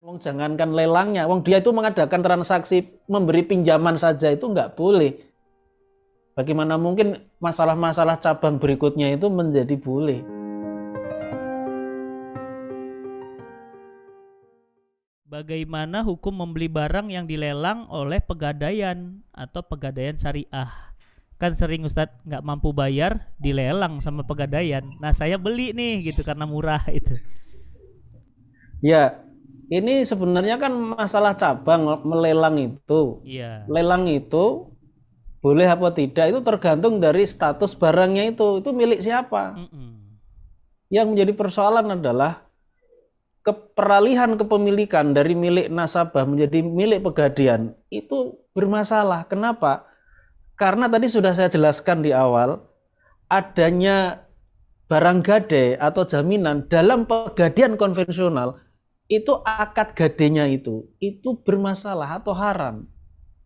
Wong jangankan lelangnya, wong dia itu mengadakan transaksi memberi pinjaman saja itu nggak boleh. Bagaimana mungkin masalah-masalah cabang berikutnya itu menjadi boleh? Bagaimana hukum membeli barang yang dilelang oleh pegadaian atau pegadaian syariah? Kan sering Ustadz nggak mampu bayar dilelang sama pegadaian. Nah saya beli nih gitu karena murah itu. Ya, ini sebenarnya kan masalah cabang melelang itu. Iya. Lelang itu boleh apa tidak itu tergantung dari status barangnya itu milik siapa. Yang menjadi persoalan adalah peralihan kepemilikan dari milik nasabah menjadi milik pegadaian itu bermasalah. Kenapa? Karena tadi sudah saya jelaskan di awal, adanya barang gade atau jaminan dalam pegadaian konvensional itu akad gadenya itu bermasalah atau haram.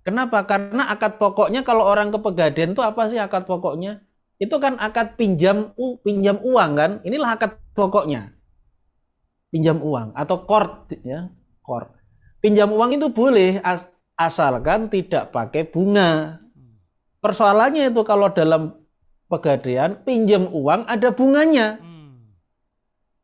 Kenapa? Karena akad pokoknya kalau orang ke pegadaian itu apa sih akad pokoknya? Itu kan akad pinjam uang kan? Inilah akad pokoknya. Pinjam uang atau qard ya, qard. Pinjam uang itu boleh asalkan tidak pakai bunga. Persoalannya itu kalau dalam pegadaian pinjam uang ada bunganya.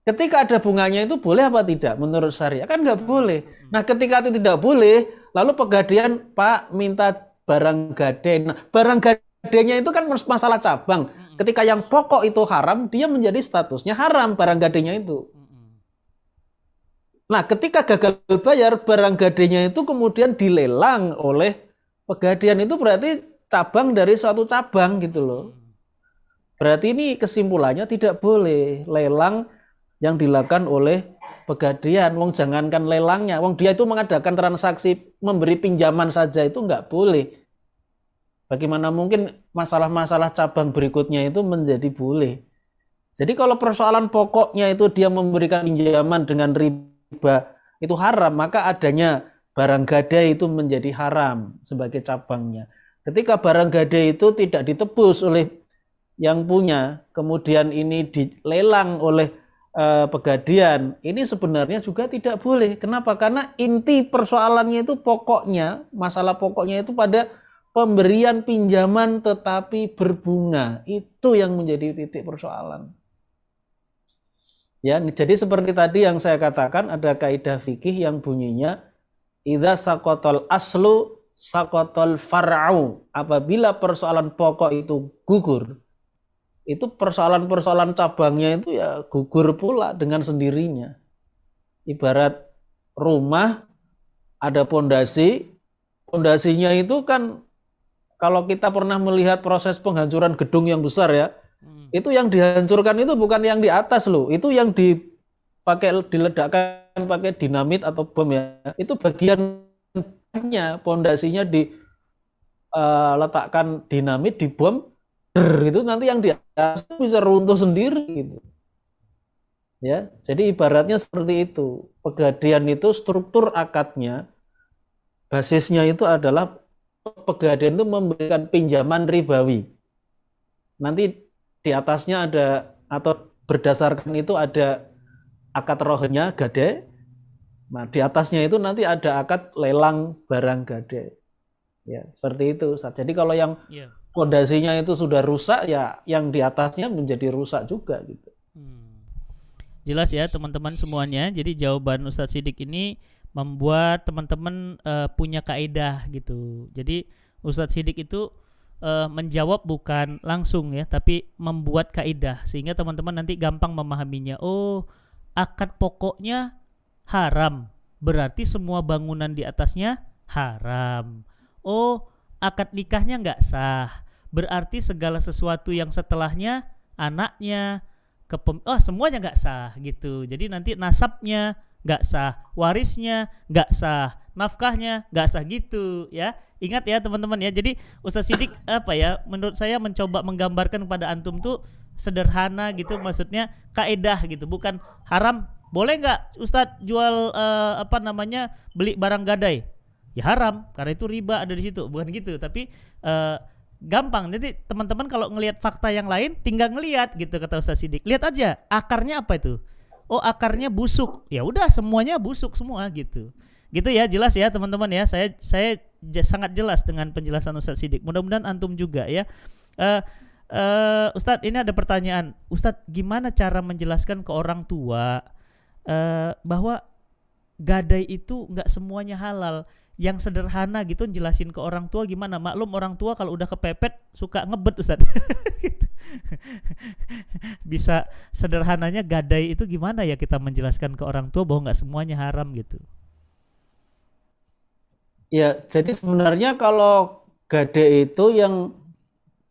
Ketika ada bunganya itu boleh apa tidak menurut syariah? Kan nggak boleh. Nah ketika itu tidak boleh, lalu pegadaian Pak minta barang gade. Nah barang gadenya itu kan masalah cabang. Ketika yang pokok itu haram, dia menjadi statusnya haram barang gadenya itu. Nah ketika gagal bayar barang gadenya itu kemudian dilelang oleh pegadaian itu berarti cabang dari suatu cabang gitu loh. Berarti ini kesimpulannya tidak boleh lelang yang dilakukan oleh pegadaian. Wong jangankan lelangnya, wong dia itu mengadakan transaksi memberi pinjaman saja itu nggak boleh. Bagaimana mungkin masalah-masalah cabang berikutnya itu menjadi boleh? Jadi kalau persoalan pokoknya itu dia memberikan pinjaman dengan riba itu haram, maka adanya barang gade itu menjadi haram sebagai cabangnya. Ketika barang gade itu tidak ditebus oleh yang punya, kemudian ini dilelang oleh pegadaian, ini sebenarnya juga tidak boleh. Kenapa? Karena inti persoalannya itu pokoknya, masalah pokoknya itu pada pemberian pinjaman tetapi berbunga. Itu yang menjadi titik persoalan. Ya, jadi seperti tadi yang saya katakan ada kaidah fikih yang bunyinya idza saqatal aslu saqatal far'u. Apabila persoalan pokok itu gugur, itu persoalan-persoalan cabangnya itu ya gugur pula dengan sendirinya. Ibarat rumah ada pondasi, pondasinya itu kan kalau kita pernah melihat proses penghancuran gedung yang besar ya, itu yang dihancurkan itu bukan yang di atas loh, itu yang diledakkan pakai dinamit atau bom ya, itu bagiannya pondasinya diletakkan dinamit, dibom, itu nanti yang di atas bisa runtuh sendiri gitu. Ya, jadi ibaratnya seperti itu. Pegadaian itu struktur akadnya, basisnya itu adalah pegadaian itu memberikan pinjaman ribawi. Nanti di atasnya ada atau berdasarkan itu ada akad rohnya gade. Nah, di atasnya itu nanti ada akad lelang barang gade. Ya, seperti itu. Jadi kalau yang pondasinya itu sudah rusak ya yang di atasnya menjadi rusak juga gitu. Jelas ya teman-teman semuanya. Jadi jawaban Ustadz Siddiq ini membuat teman-teman punya kaidah gitu. Jadi Ustadz Siddiq itu menjawab bukan langsung ya, tapi membuat kaidah sehingga teman-teman nanti gampang memahaminya. Oh, akad pokoknya haram, berarti semua bangunan di atasnya haram. Oh, akad nikahnya nggak sah, berarti segala sesuatu yang setelahnya, anaknya, semuanya nggak sah gitu. Jadi nanti nasabnya nggak sah, warisnya nggak sah, nafkahnya nggak sah gitu ya. Ingat ya teman-teman ya. Jadi Ustadz Siddiq menurut saya mencoba menggambarkan kepada antum tuh sederhana gitu, maksudnya kaidah gitu, bukan haram. Boleh nggak Ustadz jual beli barang gadai? Ya haram karena itu riba ada di situ, bukan gitu. Tapi gampang. Jadi teman-teman kalau ngelihat fakta yang lain tinggal ngelihat gitu kata Ustadz Siddiq. Lihat aja akarnya apa itu. oh akarnya busuk, ya udah semuanya busuk semua gitu. Gitu ya, jelas ya teman-teman ya. Saya sangat jelas dengan penjelasan Ustadz Sidik. Mudah-mudahan antum juga ya. Eh Ustadz, ini ada pertanyaan. Ustadz, gimana cara menjelaskan ke orang tua bahwa gadai itu nggak semuanya halal? Yang sederhana gitu jelasin ke orang tua gimana? Maklum orang tua kalau udah kepepet suka ngebet, Ustadz. Gitu. Bisa sederhananya gadai itu gimana ya kita menjelaskan ke orang tua bahwa nggak semuanya haram gitu? Ya, jadi sebenarnya kalau gade itu yang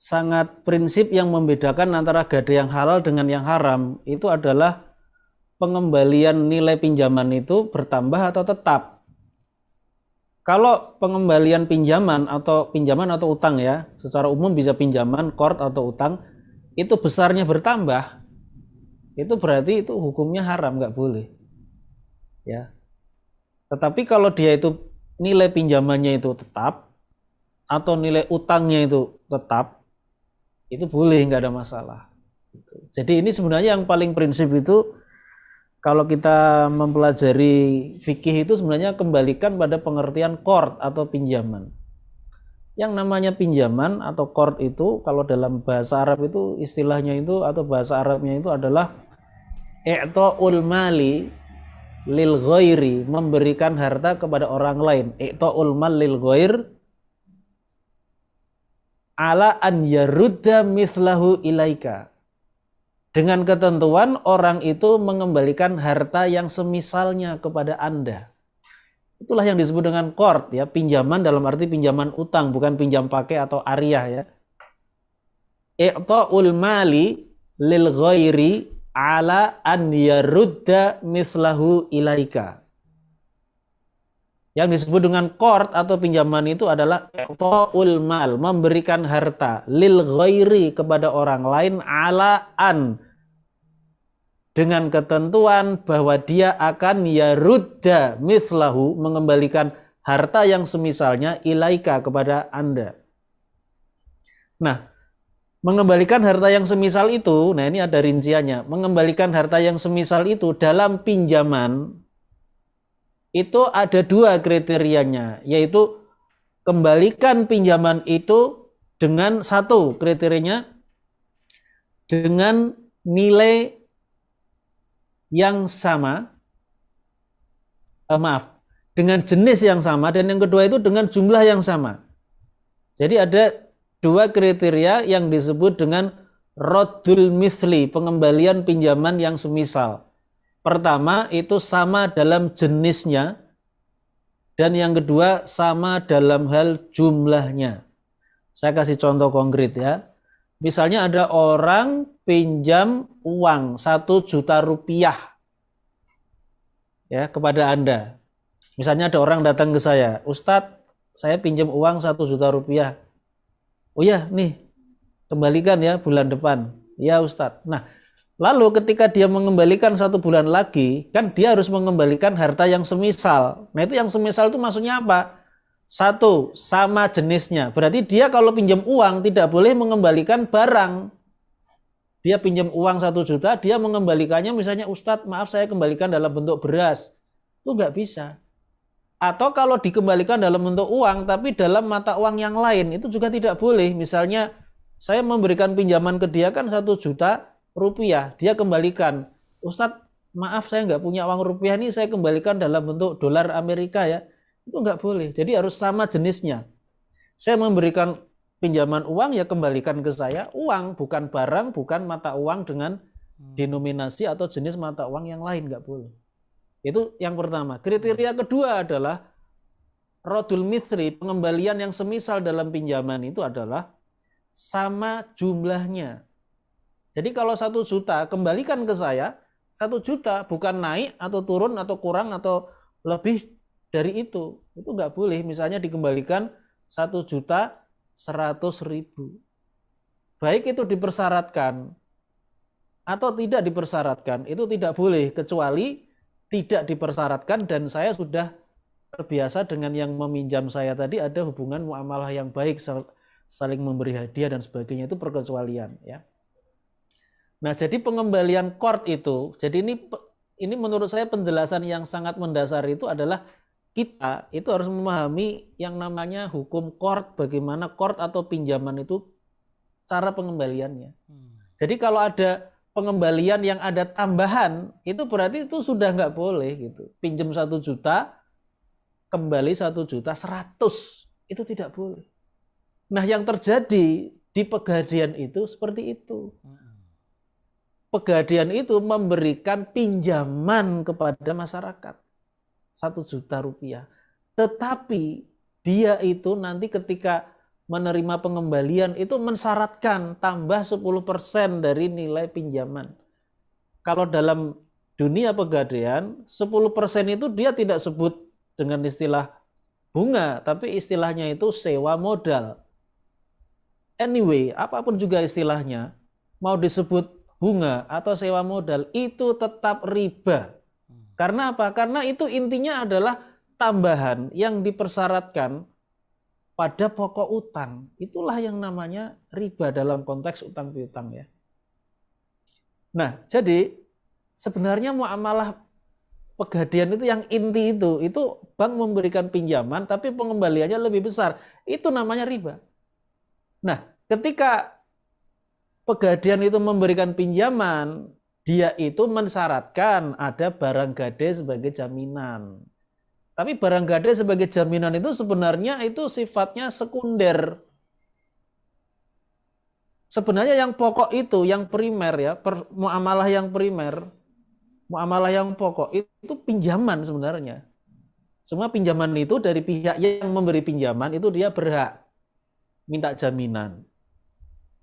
sangat prinsip yang membedakan antara gade yang halal dengan yang haram itu adalah pengembalian nilai pinjaman itu bertambah atau tetap. Kalau pengembalian pinjaman atau utang ya, secara umum bisa pinjaman, qard atau utang, itu besarnya bertambah, itu berarti itu hukumnya haram, nggak boleh. Ya. Tetapi kalau dia itu nilai pinjamannya itu tetap atau nilai utangnya itu tetap, itu boleh, nggak ada masalah. Jadi ini sebenarnya yang paling prinsip itu kalau kita mempelajari fikih itu sebenarnya kembalikan pada pengertian qard atau pinjaman. Yang namanya pinjaman atau qard itu kalau dalam bahasa Arab itu istilahnya itu atau bahasa Arabnya itu adalah i'ta'ul mali lil ghairi, memberikan harta kepada orang lain. I'ta'ul mal lil ghair ala an yarudda mislahu ilaika. Dengan ketentuan orang itu mengembalikan harta yang semisalnya kepada Anda. Itulah yang disebut dengan qard ya, pinjaman dalam arti pinjaman utang, bukan pinjam pakai atau ariah ya. I'ta'ul mali lil ghairi ala an yarudda mislahu ilaika. Yang disebut dengan qard atau pinjaman itu adalah i'ta'ul mal, memberikan harta lil ghairi kepada orang lain ala an, dengan ketentuan bahwa dia akan yarudda mislahu, mengembalikan harta yang semisalnya ilaika kepada Anda. Nah, mengembalikan harta yang semisal itu, nah ini ada rinciannya. Mengembalikan harta yang semisal itu dalam pinjaman itu ada dua kriterianya, yaitu kembalikan pinjaman itu dengan satu kriterianya dengan nilai yang sama, dengan jenis yang sama, dan yang kedua itu dengan jumlah yang sama. Jadi ada dua kriteria yang disebut dengan raddul misli, pengembalian pinjaman yang semisal. Pertama itu sama dalam jenisnya, dan yang kedua sama dalam hal jumlahnya. Saya kasih contoh konkret ya. Misalnya ada orang pinjam uang 1 juta rupiah ya kepada Anda. Misalnya ada orang datang ke saya, Ustadz, saya pinjam uang 1 juta rupiah. Oh ya, nih, kembalikan ya bulan depan. Ya Ustadz. Nah, lalu ketika dia mengembalikan 1 bulan lagi, kan dia harus mengembalikan harta yang semisal. Nah, itu yang semisal itu maksudnya apa? Satu, sama jenisnya. Berarti dia kalau pinjam uang tidak boleh mengembalikan barang. Dia pinjam uang 1 juta, dia mengembalikannya misalnya, Ustadz maaf saya kembalikan dalam bentuk beras. Itu nggak bisa. Atau kalau dikembalikan dalam bentuk uang tapi dalam mata uang yang lain, itu juga tidak boleh. Misalnya saya memberikan pinjaman ke dia kan 1 juta rupiah, dia kembalikan. Ustadz maaf saya nggak punya uang rupiah ini, saya kembalikan dalam bentuk dolar Amerika ya. Itu nggak boleh. Jadi harus sama jenisnya. Saya memberikan pinjaman uang ya kembalikan ke saya uang, bukan barang, bukan mata uang dengan denominasi atau jenis mata uang yang lain, nggak boleh. Itu yang pertama. Kriteria kedua adalah raddul misli, pengembalian yang semisal dalam pinjaman itu adalah sama jumlahnya. Jadi kalau 1 juta kembalikan ke saya 1 juta, bukan naik atau turun atau kurang atau lebih dari itu nggak boleh. Misalnya dikembalikan 1.100.000, baik itu dipersyaratkan atau tidak dipersyaratkan, itu tidak boleh, kecuali tidak dipersyaratkan dan saya sudah terbiasa dengan yang meminjam saya tadi, ada hubungan muamalah yang baik, saling memberi hadiah dan sebagainya, itu perkecualian ya. Nah, jadi pengembalian qard itu, jadi ini ini menurut saya penjelasan yang sangat mendasar itu adalah kita itu harus memahami yang namanya hukum qard, bagaimana qard atau pinjaman itu cara pengembaliannya. Jadi kalau ada pengembalian yang ada tambahan, itu berarti itu sudah nggak boleh gitu. Pinjam 1 juta, kembali 1.100.000, itu tidak boleh. Nah yang terjadi di Pegadaian itu seperti itu. Pegadaian itu memberikan pinjaman kepada masyarakat 1 juta rupiah. Tetapi dia itu nanti ketika menerima pengembalian itu mensyaratkan tambah 10% dari nilai pinjaman. Kalau dalam dunia Pegadaian 10% itu dia tidak sebut dengan istilah bunga, tapi istilahnya itu sewa modal. Anyway, apapun juga istilahnya, mau disebut bunga atau sewa modal, itu tetap riba. Karena apa? Karena itu intinya adalah tambahan yang dipersyaratkan pada pokok utang. Itulah yang namanya riba dalam konteks utang piutang ya. Nah, jadi sebenarnya muamalah Pegadaian itu yang inti itu bank memberikan pinjaman tapi pengembaliannya lebih besar. Itu namanya riba. Nah, ketika Pegadaian itu memberikan pinjaman, dia itu mensyaratkan ada barang gade sebagai jaminan. Tapi barang gade sebagai jaminan itu sebenarnya itu sifatnya sekunder. Sebenarnya yang pokok itu, yang primer ya, muamalah yang primer, muamalah yang pokok itu pinjaman sebenarnya. Semua pinjaman itu dari pihak yang memberi pinjaman itu dia berhak minta jaminan.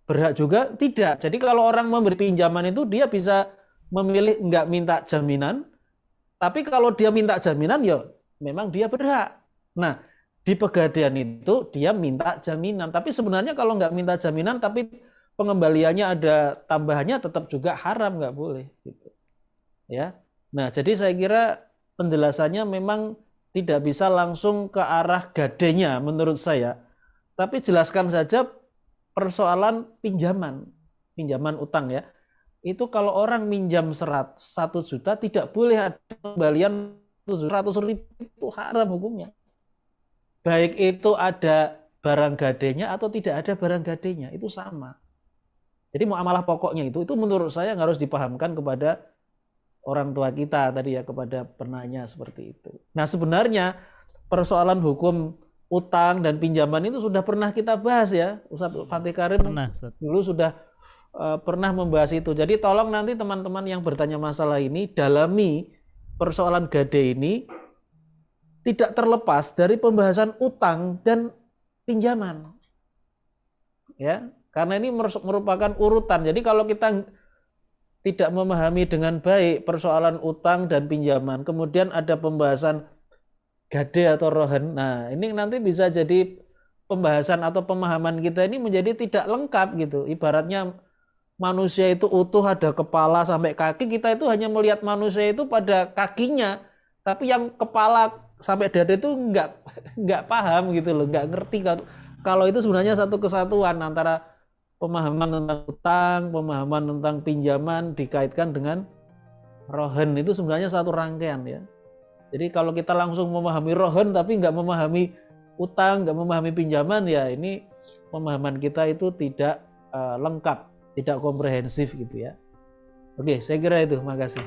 Berhak juga tidak. Jadi kalau orang memberi pinjaman itu dia bisa memilih enggak minta jaminan. Tapi kalau dia minta jaminan ya memang dia berhak. Nah di Pegadaian itu dia minta jaminan. Tapi sebenarnya kalau enggak minta jaminan tapi pengembaliannya ada tambahannya tetap juga haram, enggak boleh. Gitu. Ya. Nah jadi saya kira penjelasannya memang tidak bisa langsung ke arah gadenya menurut saya. Tapi jelaskan saja persoalan pinjaman utang ya. Itu kalau orang minjam 1 juta tidak boleh ada kembalian 700.000, itu haram hukumnya. Baik itu ada barang gadenya atau tidak ada barang gadenya, itu sama. Jadi muamalah pokoknya itu menurut saya yang harus dipahamkan kepada orang tua kita tadi ya, kepada penanya seperti itu. Nah sebenarnya persoalan hukum utang dan pinjaman itu sudah pernah kita bahas ya, Ustadz Fatih Karim dulu sudah pernah membahas itu. Jadi tolong nanti teman-teman yang bertanya masalah ini dalami persoalan gade ini tidak terlepas dari pembahasan utang dan pinjaman. Ya, karena ini merupakan urutan. Jadi kalau kita tidak memahami dengan baik persoalan utang dan pinjaman, kemudian ada pembahasan gade atau rohen. Nah, ini nanti bisa jadi pembahasan atau pemahaman kita ini menjadi tidak lengkap gitu. Ibaratnya manusia itu utuh ada kepala sampai kaki, kita itu hanya melihat manusia itu pada kakinya, tapi yang kepala sampai dada itu enggak paham gitu loh, enggak ngerti kalau itu sebenarnya satu kesatuan antara pemahaman tentang utang, pemahaman tentang pinjaman dikaitkan dengan rohen, itu sebenarnya satu rangkaian ya. Jadi kalau kita langsung memahami rohen tapi nggak memahami utang, nggak memahami pinjaman, ya ini pemahaman kita itu tidak lengkap, tidak komprehensif gitu ya. Oke, saya kira itu. Makasih.